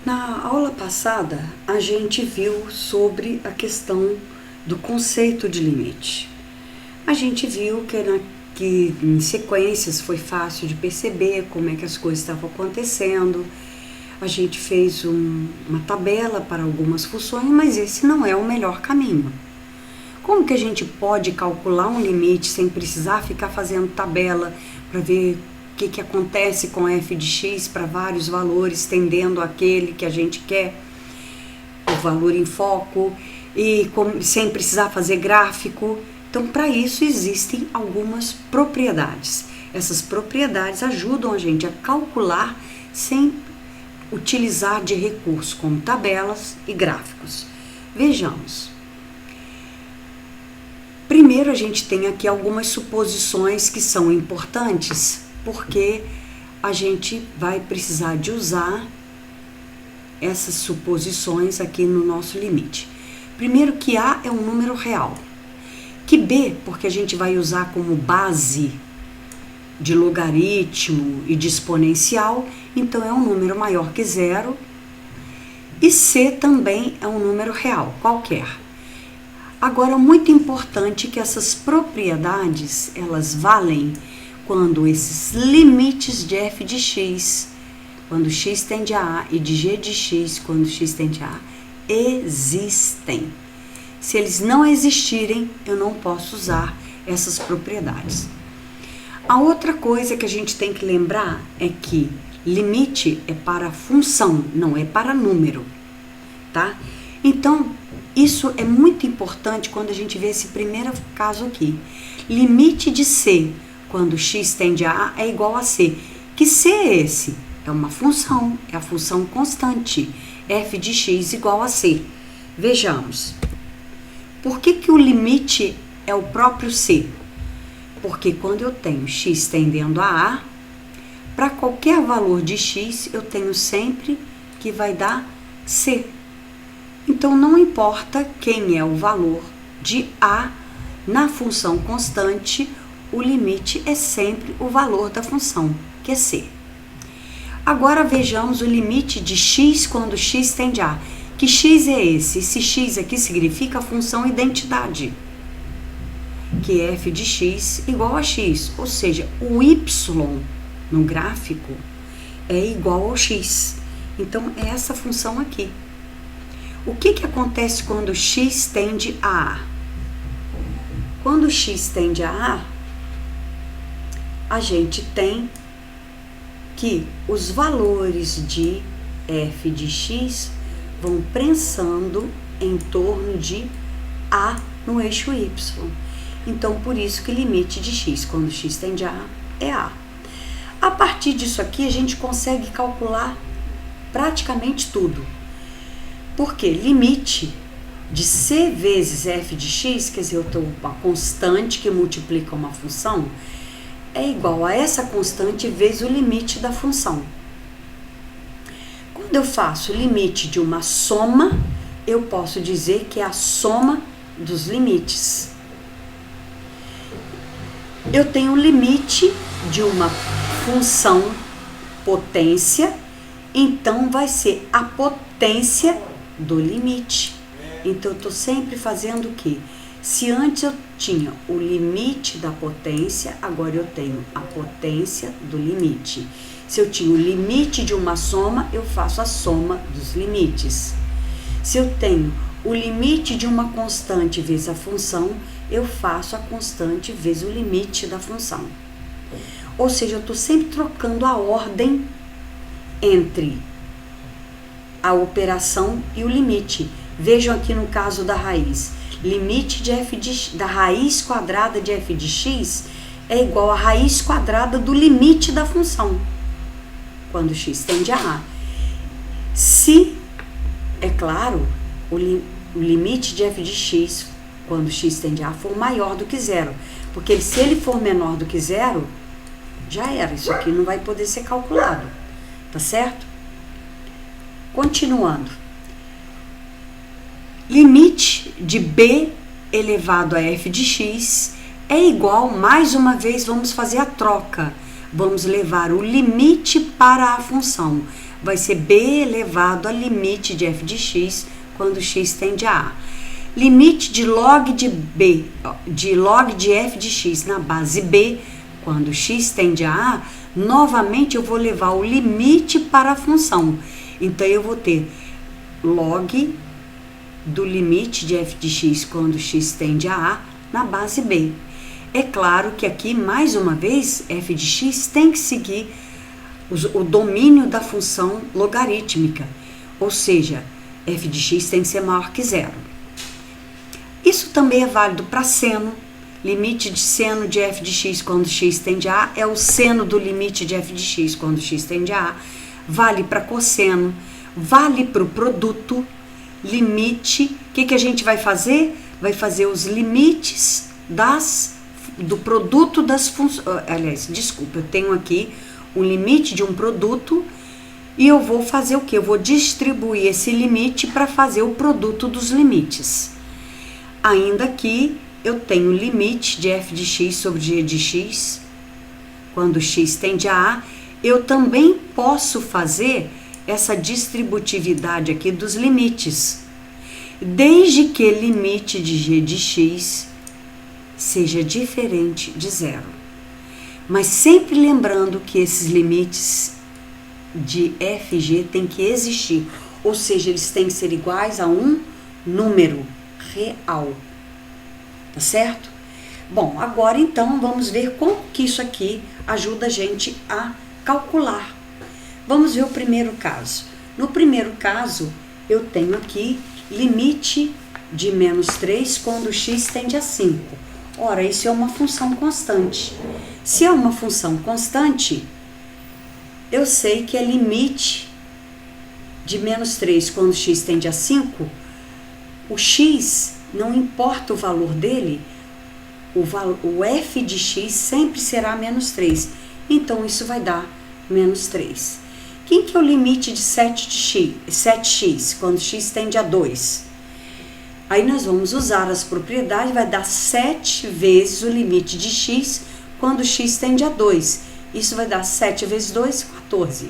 Na aula passada, a gente viu sobre a questão do conceito de limite. A gente viu que em sequências foi fácil de perceber como é que as coisas estavam acontecendo. A gente fez uma tabela para algumas funções, mas esse não é o melhor caminho. Como que a gente pode calcular um limite sem precisar ficar fazendo tabela para ver o que acontece com f de x para vários valores, tendendo àquele que a gente quer, o valor em foco, e sem precisar fazer gráfico? Então, para isso existem algumas propriedades. Essas propriedades ajudam a gente a calcular sem utilizar de recursos como tabelas e gráficos. Vejamos. Primeiro, a gente tem aqui algumas suposições que são importantes, porque a gente vai precisar de usar essas suposições aqui no nosso limite. Primeiro, que A é um número real. Que B, porque a gente vai usar como base de logaritmo e de exponencial, então é um número maior que zero. E C também é um número real, qualquer. Agora, muito importante que essas propriedades, elas valem quando esses limites de f de x, quando x tende a A, e de g de x, quando x tende a A, existem. Se eles não existirem, eu não posso usar essas propriedades. A outra coisa que a gente tem que lembrar é que limite é para função, não é para número, tá? Então, isso é muito importante quando a gente vê esse primeiro caso aqui. Limite de C, quando x tende a A, é igual a C. Que C é esse? É uma função, é a função constante, f de x igual a C. Vejamos. Por que o limite é o próprio C? Porque quando eu tenho x tendendo a A, para qualquer valor de x, eu tenho sempre que vai dar C. Então, não importa quem é o valor de A na função constante, o limite é sempre o valor da função, que é C. Agora, vejamos o limite de x quando x tende a A. Que x é esse? Esse x aqui significa a função identidade, que é f de x igual a x, ou seja, o y no gráfico é igual ao x. Então, é essa função aqui. O que acontece quando x tende a A? Quando x tende a A, a gente tem que os valores de f de x vão prensando em torno de A no eixo y. Então, por isso que limite de x, quando x tende a A, é A. A partir disso aqui, a gente consegue calcular praticamente tudo. Porque limite de C vezes f de x, quer dizer, eu tenho uma constante que multiplica uma função, é igual a essa constante vezes o limite da função. Quando eu faço o limite de uma soma, eu posso dizer que é a soma dos limites. Eu tenho o limite de uma função potência, então vai ser a potência do limite. Então, eu estou sempre fazendo o quê? Se antes eu tinha o limite da potência, agora eu tenho a potência do limite. Se eu tinha o limite de uma soma, eu faço a soma dos limites. Se eu tenho o limite de uma constante vezes a função, eu faço a constante vezes o limite da função. Ou seja, eu estou sempre trocando a ordem entre a operação e o limite. Vejam aqui no caso da raiz. Limite da raiz quadrada de f de x é igual a raiz quadrada do limite da função, quando x tende a A. Se, é claro, o limite de f de x, quando x tende a A, for maior do que zero. Porque se ele for menor do que zero, já era. Isso aqui não vai poder ser calculado. Tá certo? Continuando. Limite de b elevado a f de x é igual, mais uma vez, vamos fazer a troca. Vamos levar o limite para a função. vai ser b elevado a limite de f de x quando x tende a a. Limite de log de f de x na base b, quando x tende a a, novamente eu vou levar o limite para a função. Então, eu vou ter log do limite de f de x quando x tende a a na base b. É claro que aqui, mais uma vez, f de x tem que seguir o domínio da função logarítmica, ou seja, f de x tem que ser maior que zero. Isso também é válido para seno. Limite de seno de f de x quando x tende a a é o seno do limite de f de x quando x tende a a. Vale para cosseno, vale para o produto, limite. O que a gente vai fazer? Vai fazer os limites do produto das funções. Aliás, desculpa, eu tenho aqui um limite de um produto e eu vou fazer o quê? Eu vou distribuir esse limite para fazer o produto dos limites. Ainda aqui, eu tenho limite de f de x sobre g de x, quando x tende a a, eu também posso fazer essa distributividade aqui dos limites, desde que limite de g de x seja diferente de zero. Mas sempre lembrando que esses limites de f e g têm que existir, ou seja, eles têm que ser iguais a um número real. Tá certo? Bom, agora então vamos ver como que isso aqui ajuda a gente a calcular. Vamos ver o primeiro caso. No primeiro caso, eu tenho aqui limite de menos 3 quando x tende a 5. Ora, isso é uma função constante. Se é uma função constante, eu sei que é limite de menos 3 quando x tende a 5, o x, não importa o valor dele, o f de x sempre será menos 3. Então, isso vai dar menos 3. Quem que é o limite de 7x, quando x tende a 2? Aí nós vamos usar as propriedades, vai dar 7 vezes o limite de x, quando x tende a 2. Isso vai dar 7 vezes 2, 14.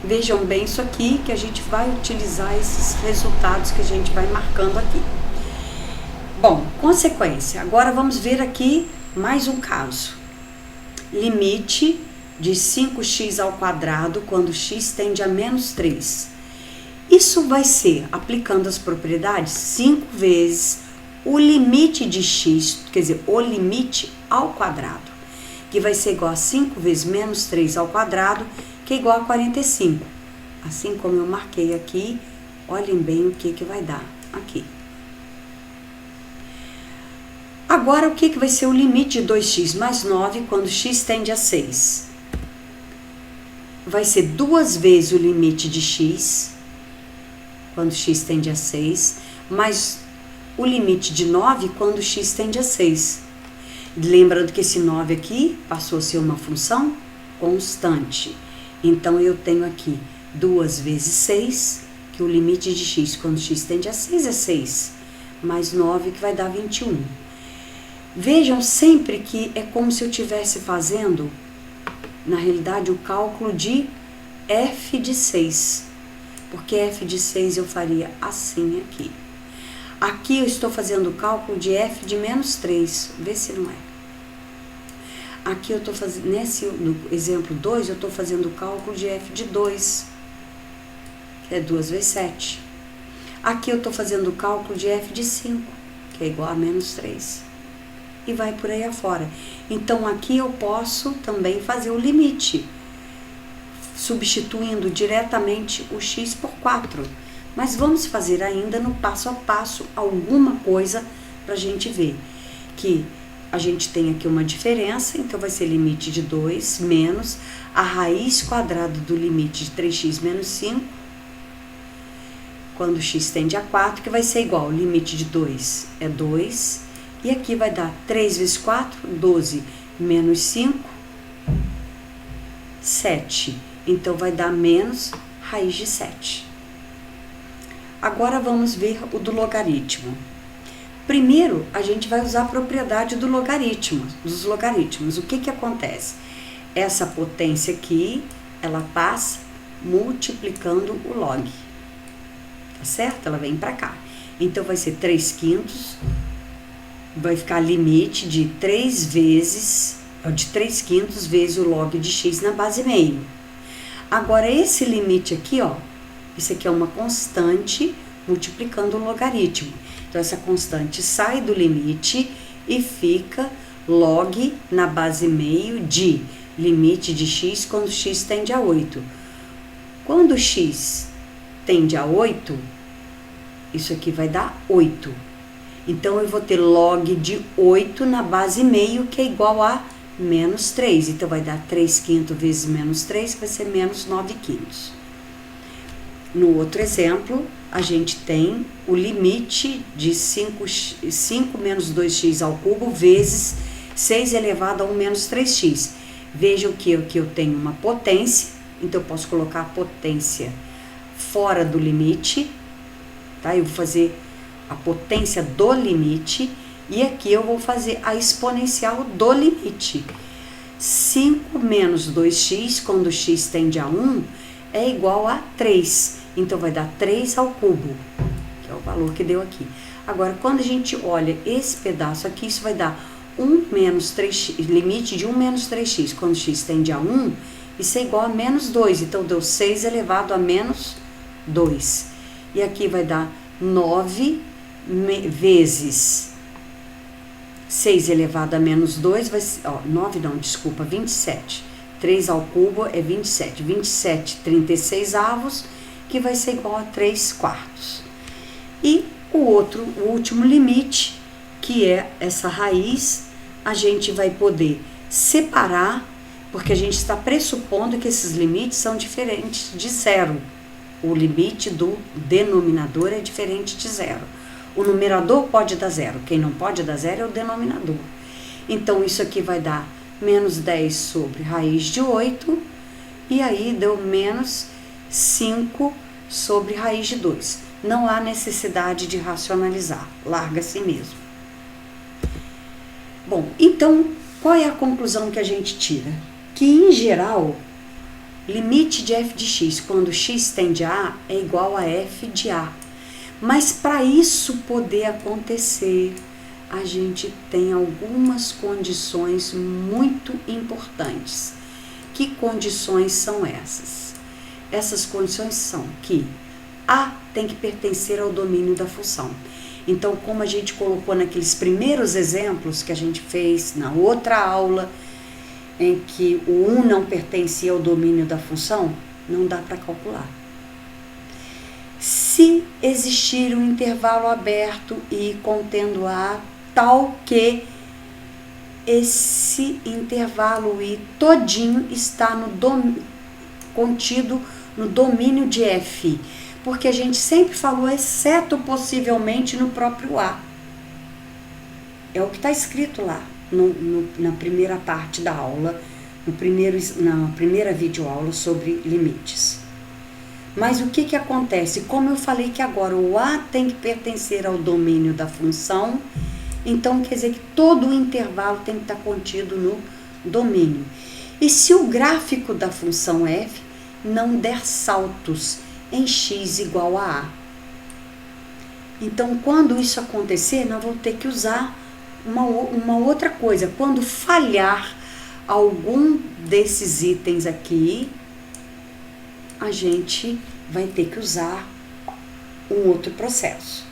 Vejam bem isso aqui, que a gente vai utilizar esses resultados que a gente vai marcando aqui. Bom, consequência. Agora vamos ver aqui mais um caso. Limite de 5x ao quadrado quando x tende a menos 3. Isso vai ser, aplicando as propriedades, 5 vezes o limite de x, quer dizer, o limite ao quadrado, que vai ser igual a 5 vezes menos 3 ao quadrado, que é igual a 45. Assim como eu marquei aqui, olhem bem o que vai dar aqui. Agora, o que vai ser o limite de 2x mais 9 quando x tende a 6? Vai ser 2 vezes o limite de x, quando x tende a 6, mais o limite de 9 quando x tende a 6. Lembrando que esse 9 aqui passou a ser uma função constante. Então, eu tenho aqui 2 vezes 6, que o limite de x quando x tende a 6 é 6, mais 9, que vai dar 21. Vejam sempre que é como se eu estivesse fazendo, na realidade, o cálculo de f de 6. Porque f de 6 eu faria assim aqui. Aqui eu estou fazendo o cálculo de f de menos 3. Vê se não é. Aqui eu estou fazendo, no exemplo 2, eu estou fazendo o cálculo de f de 2, que é 2 vezes 7. Aqui eu estou fazendo o cálculo de f de 5, que é igual a menos 3. E vai por aí afora. Então, aqui eu posso também fazer o limite, substituindo diretamente o x por 4. Mas vamos fazer ainda no passo a passo alguma coisa para a gente ver que a gente tem aqui uma diferença, então vai ser limite de 2 menos a raiz quadrada do limite de 3x menos 5, quando x tende a 4, que vai ser igual ao limite de 2 é 2, e aqui vai dar 3 vezes 4, 12, menos 5, 7. Então, vai dar menos raiz de 7. Agora, vamos ver o do logaritmo. Primeiro, a gente vai usar a propriedade do logaritmo, dos logaritmos. O que acontece? essa potência aqui, ela passa multiplicando o log, tá certo? Ela vem para cá. Então, vai ser 3/5, vai ficar limite de 3/5 vezes o log de x na base meio. Agora, esse limite aqui, ó, isso aqui é uma constante multiplicando o logaritmo. Então, essa constante sai do limite e fica log na base meio de limite de x quando x tende a 8. Quando x tende a 8, isso aqui vai dar 8. Então, eu vou ter log de 8 na base meio, que é igual a menos 3. Então, vai dar 3/5 vezes menos 3, vai ser menos 9/5. No outro exemplo, a gente tem o limite de 5 menos 2x ao cubo vezes 6 elevado a 1 menos 3x. Vejam que aqui eu tenho uma potência, então eu posso colocar a potência fora do limite, tá? Eu vou fazer a potência do limite e aqui eu vou fazer a exponencial do limite. 5 menos 2x, quando x tende a 1, é igual a 3. Então, vai dar 3 ao cubo, que é o valor que deu aqui. Agora, quando a gente olha esse pedaço aqui, isso vai dar 1 menos 3x, limite de 1 menos 3x, quando x tende a 1, isso é igual a menos 2. Então, deu 6 elevado a menos 2. E aqui vai dar 9 vezes 6 elevado a menos 2, vai ser, ó, 9 não, desculpa, 27. 3 ao cubo é 27. 27, 36avos, que vai ser igual a 3/4. E o último limite, que é essa raiz, a gente vai poder separar, porque a gente está pressupondo que esses limites são diferentes de zero. O limite do denominador é diferente de zero. O numerador pode dar zero, quem não pode dar zero é o denominador. Então, isso aqui vai dar menos 10 sobre raiz de 8, e aí deu menos 5 sobre raiz de 2. Não há necessidade de racionalizar, larga assim mesmo. Bom, então, qual é a conclusão que a gente tira? Que, em geral, limite de f de x, quando x tende a A, é igual a f de A. Mas, para isso poder acontecer, a gente tem algumas condições muito importantes. Que condições são essas? Essas condições são que A tem que pertencer ao domínio da função. Então, como a gente colocou naqueles primeiros exemplos que a gente fez na outra aula, em que o 1 não pertencia ao domínio da função, não dá para calcular. Se existir um intervalo aberto e contendo A tal que esse intervalo I todinho está contido no domínio de F, porque a gente sempre falou, exceto possivelmente no próprio A. É o que está escrito lá na primeira parte da aula, na primeira videoaula sobre limites. Mas o que acontece? Como eu falei que agora o A tem que pertencer ao domínio da função, então quer dizer que todo o intervalo tem que estar contido no domínio. E se o gráfico da função f não der saltos em x igual a A? Então, quando isso acontecer, nós vamos ter que usar uma outra coisa. Quando falhar algum desses itens aqui, a gente vai ter que usar um outro processo.